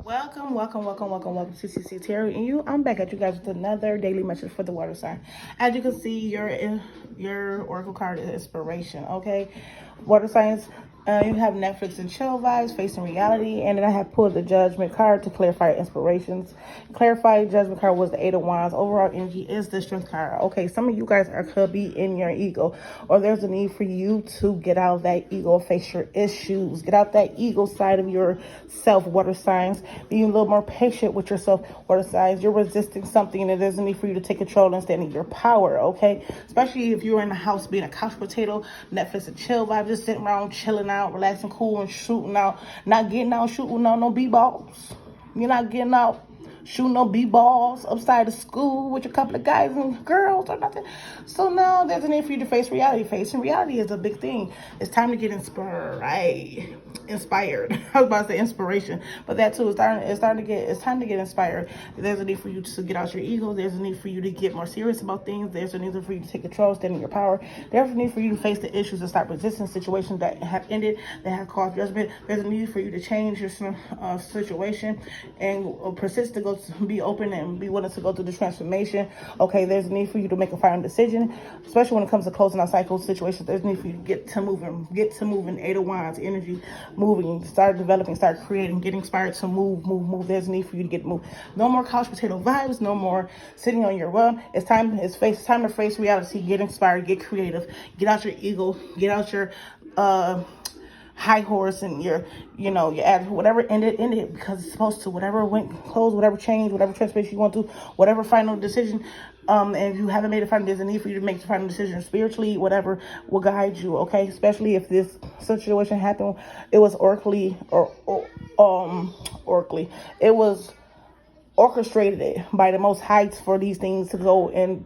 Welcome to CCCT and you. I'm back at you guys with another daily message for the water sign. As you can see, your oracle card is inspiration. Okay, water signs. You have Netflix and chill vibes, facing reality, and then I have pulled the judgment card to clarify inspirations. Clarify judgment card was the Eight of Wands. Overall energy is the strength card. Okay, some of you guys could be in your ego, or there's a need for you to get out of that ego, face your issues, get out that ego side of yourself. Water signs, be a little more patient with yourself. Water signs, you're resisting something, and there's a need for you to take control and stand in your power. Okay, especially if you're in the house being a couch potato, Netflix and chill vibe, just sitting around chilling out, relaxing, cool, and shooting out, not getting out shooting out no b-balls. You're not getting out shooting no b-balls upside of school with a couple of guys and girls or nothing. So now there's a need for you to face reality. Facing reality is a big thing. It's time to get inspired. I was about to say inspiration, but that too is it's time to get inspired. There's a need for you to get out your ego. There's a need for you to get more serious about things. There's a need for you to take control, stand in your power. There's a need for you to face the issues and stop resisting situations that have ended, that have caused judgment. There's a need for you to change your situation and persist to be open and be willing to go through the transformation. Okay, there's a need for you to make a final decision, especially when it comes to closing out cycle situations. There's a need for you to get to moving. Eight of Wands energy, moving, start developing, start creating, get inspired to move. There's a need for you to get moved. No more couch potato vibes, no more sitting on your bum. It's time to face reality. Get inspired, get creative, get out your ego, get out your high horse and your ad, whatever ended, because it's supposed to, whatever went closed, whatever changed, whatever transformation you want to, whatever final decision, and if you haven't made a final, there's a need for you to make the final decision spiritually. Whatever will guide you. Okay, especially if this situation happened, it was oracly, it was orchestrated by the Most High for these things to go and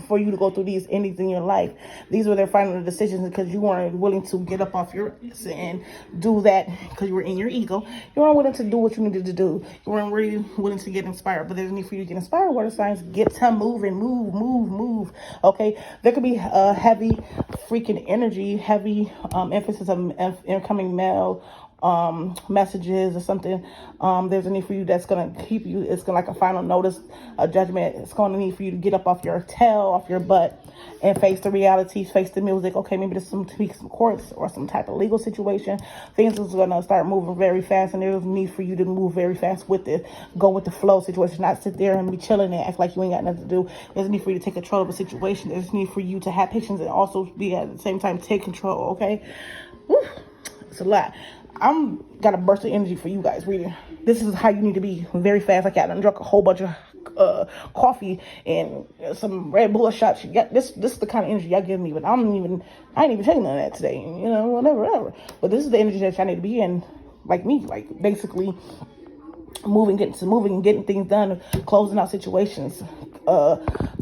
for you to go through these endings in your life. These were their final decisions because you weren't willing to get up off your ass and do that because you were in your ego. You weren't willing to do what you needed to do. You weren't really willing to get inspired. But there's a need for you to get inspired. Water signs, get to moving, move. Okay, there could be heavy freaking energy, heavy emphasis of incoming mail, messages or something. There's a need for you that's going to keep you, it's going to like a final notice, a judgment. It's going to need for you to get up off your tail, off your butt, and face the reality, face the music. Okay, maybe there's some courts or some type of legal situation. Things is going to start moving very fast, and there's a need for you to move very fast with it. Go with the flow situation, not sit there and be chilling and act like you ain't got nothing to do. There's a need for you to take control of a situation. There's a need for you to have patience and also be at the same time take control. Okay, woo. It's a lot. I'm got a burst of energy for you guys reading. This is how you need to be very fast. Like I done drunk a whole bunch of coffee and some Red Bull shots. You got this is the kind of energy y'all give me, but I ain't even taking none of that today. Whatever. But this is the energy that y'all need to be in, like me, like basically getting things done, closing out situations,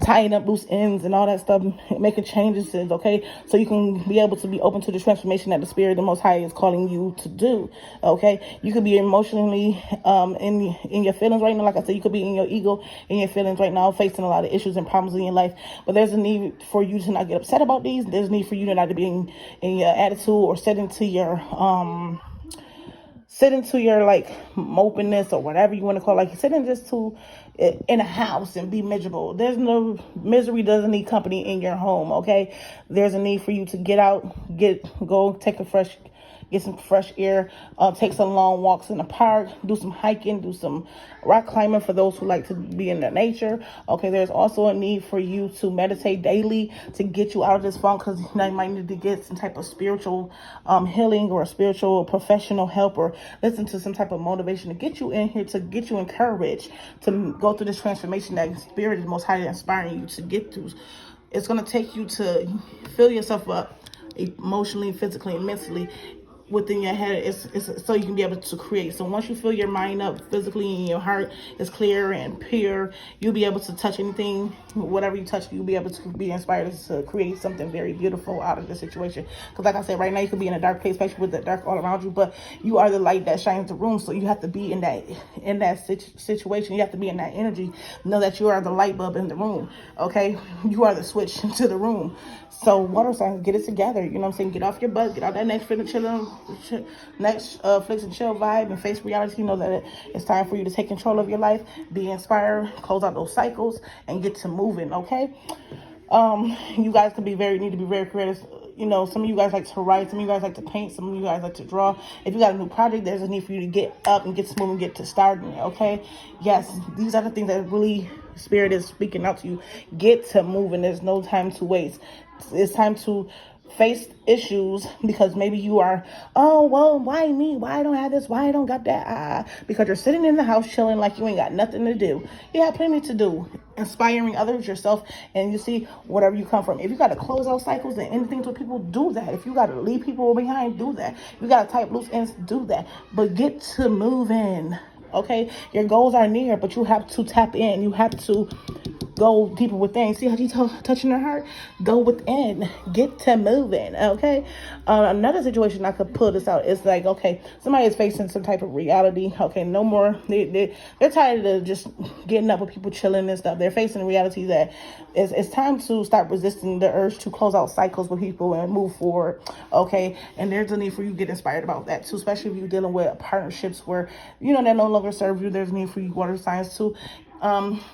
tying up loose ends and all that stuff, making changes, okay? So you can be able to be open to the transformation that the Spirit, the Most High, is calling you to do, okay? You could be emotionally in your feelings right now. Like I said, you could be in your ego, in your feelings right now, facing a lot of issues and problems in your life. But there's a need for you to not get upset about these. There's a need for you to not to be in your attitude or set into your like mopiness or whatever you want to call it. Like sitting just to in a house and be miserable. There's no misery doesn't need company in your home. Okay, there's a need for you to get out, go take get some fresh air, take some long walks in the park, do some hiking, do some rock climbing for those who like to be in the nature. Okay, there's also a need for you to meditate daily to get you out of this funk, because you might need to get some type of spiritual healing or spiritual professional help, or listen to some type of motivation to get you in here, to get you encouraged to go through this transformation that Spirit is Most High inspiring you to get through. It's going to take you to fill yourself up emotionally, physically, and mentally within your head. It's so you can be able to create. So once you fill your mind up physically and your heart is clear and pure, you'll be able to touch anything. Whatever you touch, you'll be able to be inspired to create something very beautiful out of the situation. Because like I said, right now you could be in a dark place, especially with the dark all around you, but you are the light that shines the room. So you have to be in that situation. You have to be in that energy. Know that you are the light bulb in the room. Okay, you are the switch to the room. So water signs, get it together. You know what I'm saying? Get off your butt, get out that Netflix and chilling Netflix and chill vibe and face reality. Know that it's time for you to take control of your life, be inspired, close out those cycles, and get to moving. Okay. You guys need to be very creative. You know, some of you guys like to write, some of you guys like to paint, some of you guys like to draw. If you got a new project, there's a need for you to get up and get to moving, get to starting. Okay. Yes, these are the things that really Spirit is speaking out to you. Get to moving. There's no time to waste. It's time to face issues, because maybe you are, oh, well, why me? Why I don't have this? Why I don't got that? Because you're sitting in the house chilling like you ain't got nothing to do. You have plenty to do. Inspiring others, yourself, and you see whatever you come from. If you got to close out cycles and anything to people, do that. If you got to leave people behind, do that. If you got to type loose ends, do that. But get to moving. Okay, your goals are near, but you have to tap in. You have to go deeper within. See how she's touching her heart? Go within. Get to moving. Okay. Another situation I could pull this out is like, okay, somebody is facing some type of reality. Okay, no more. They're tired of just getting up with people chilling and stuff. They're facing the reality that it's time to stop resisting the urge to close out cycles with people and move forward. Okay, and there's a need for you to get inspired about that too, especially if you're dealing with partnerships where that no longer serve you. There's a need for you water signs to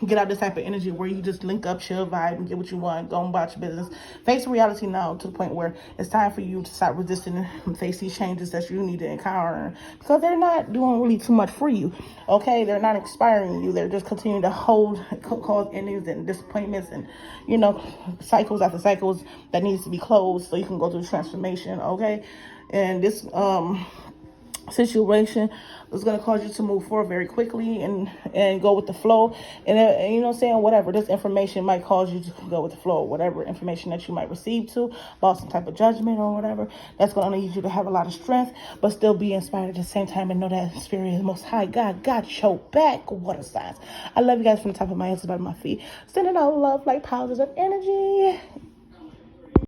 get out this type of energy where you just link up, chill, vibe, and get what you want, go and about your business. Face reality now to the point where it's time for you to stop resisting and face these changes that you need to encounter, because they're not doing really too much for you. Okay, they're not inspiring you. They're just continuing to cause endings and disappointments and cycles after cycles that needs to be closed so you can go through transformation. Okay, and this situation is going to cause you to move forward very quickly and go with the flow, and you know what I'm saying, whatever this information might cause you to go with the flow, whatever information that you might receive to about some type of judgment or whatever, that's going to need you to have a lot of strength but still be inspired at the same time and know that Spirit is Most High God got your back. Water signs, I love you guys from the top of my head to the bottom of my feet, sending out love like positive energy.